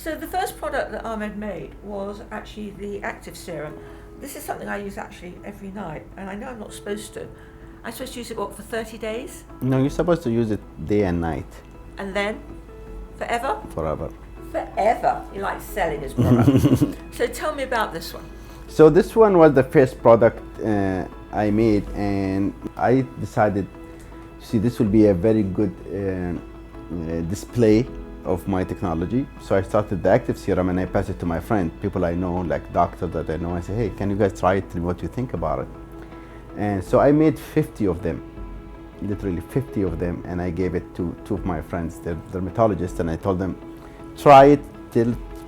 So the first product that Ahmed made was actually the active serum. This is something I use actually every night, and I know I'm not supposed to. I'm supposed to use it, what, for 30 days? No, you're supposed to use it day and night. And then? Forever? Forever. Forever. You like selling his product. So tell me about this one. So this one was the first product I made, and I decided, see, this will be a very good display of my technology. So I started the active serum and I passed it to my friend, people I know, like doctors that I know. I say, hey, can you guys try it and what you think about it? And so I made 50 of them, literally 50 of them, and I gave it to two of my friends, they're dermatologists, and I told them, try it,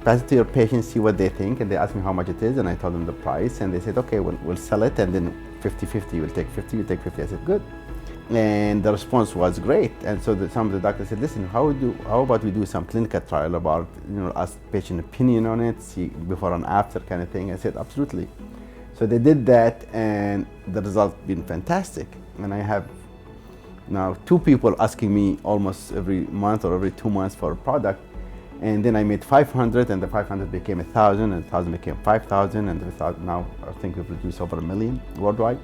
pass it to your patients, see what they think, and they asked me how much it is, and I told them the price, and they said, okay, we'll sell it, and then 50-50, you'll take 50, you take 50. I said, good. And the response was great, and so some of the doctors said, listen, how about we do some clinical trial about, ask patient opinion on it, see before and after kind of thing. I said, absolutely. So they did that, and the result been fantastic. And I have now 2 people asking me almost every month or every 2 months for a product. And then I made 500, and the 500 became 1,000, and 1,000 became 5,000, and now I think we produce over 1 million worldwide.